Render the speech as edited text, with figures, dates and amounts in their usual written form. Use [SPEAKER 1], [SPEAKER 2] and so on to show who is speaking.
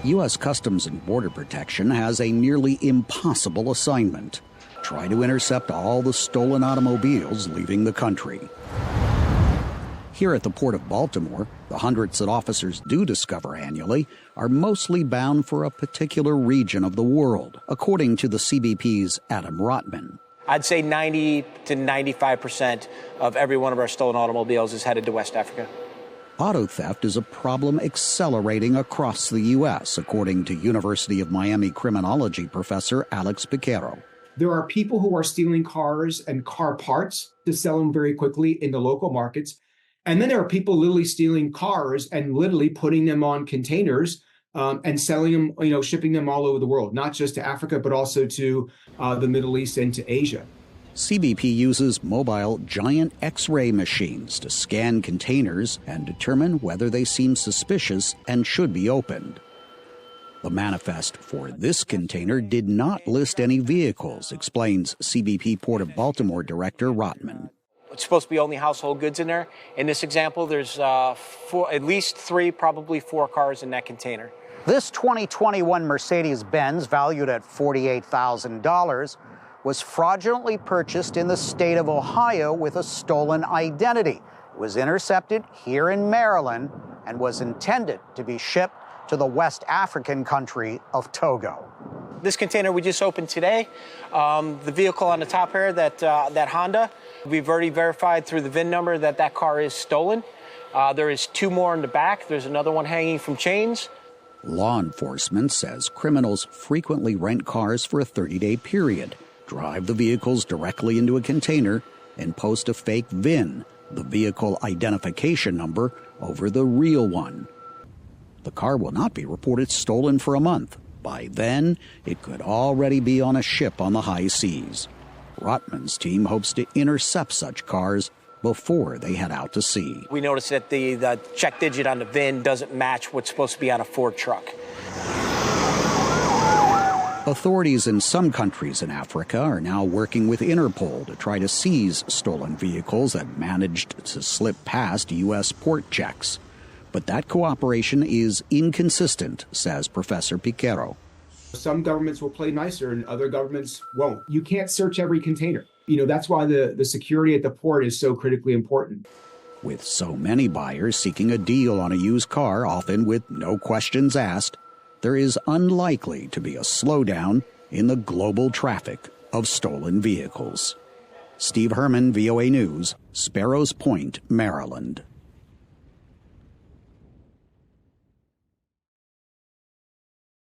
[SPEAKER 1] U.S. Customs and Border Protection has a nearly impossible assignment. Try to intercept all the stolen automobiles leaving the country. Here at the Port of Baltimore, the hundreds that officers do discover annually are mostly bound for a particular region of the world, according to the CBP's Adam Rotman.
[SPEAKER 2] I'd say 90 to 95% of every one of our stolen automobiles is headed to West Africa.
[SPEAKER 1] Auto theft is a problem accelerating across the U.S., according to University of Miami criminology professor Alex Piquero.
[SPEAKER 3] There are people who are stealing cars and car parts to sell them very quickly in the local markets. And then there are people literally stealing cars and literally putting them on containers and selling them, shipping them all over the world, not just to Africa, but also to the Middle East and to Asia.
[SPEAKER 1] CBP uses mobile giant X-ray machines to scan containers and determine whether they seem suspicious and should be opened. The manifest for this container did not list any vehicles, explains CBP Port of Baltimore Director Rotman.
[SPEAKER 2] It's supposed to be only household goods in there. In this example, there's at least 3, probably 4 cars in that container.
[SPEAKER 1] This 2021 Mercedes-Benz, valued at $48,000, was fraudulently purchased in the state of Ohio with a stolen identity. It was intercepted here in Maryland and was intended to be shipped to the West African country of Togo.
[SPEAKER 2] This container we just opened today, the vehicle on the top here, that Honda, we've already verified through the VIN number that car is stolen. There is 2 more in the back. There's another one hanging from chains.
[SPEAKER 1] Law enforcement says criminals frequently rent cars for a 30-day period, drive the vehicles directly into a container, and post a fake VIN, the vehicle identification number, over the real one. The car will not be reported stolen for a month. By then, it could already be on a ship on the high seas. Rotman's team hopes to intercept such cars before they head out to sea.
[SPEAKER 2] We noticed that the check digit on the VIN doesn't match what's supposed to be on a Ford truck.
[SPEAKER 1] Authorities in some countries in Africa are now working with Interpol to try to seize stolen vehicles that managed to slip past U.S. port checks. But that cooperation is inconsistent, says Professor Piquero.
[SPEAKER 3] Some governments will play nicer and other governments won't. You can't search every container. That's why the security at the port is so critically important.
[SPEAKER 1] With so many buyers seeking a deal on a used car, often with no questions asked, there is unlikely to be a slowdown in the global traffic of stolen vehicles. Steve Herman, VOA News, Sparrows Point, Maryland.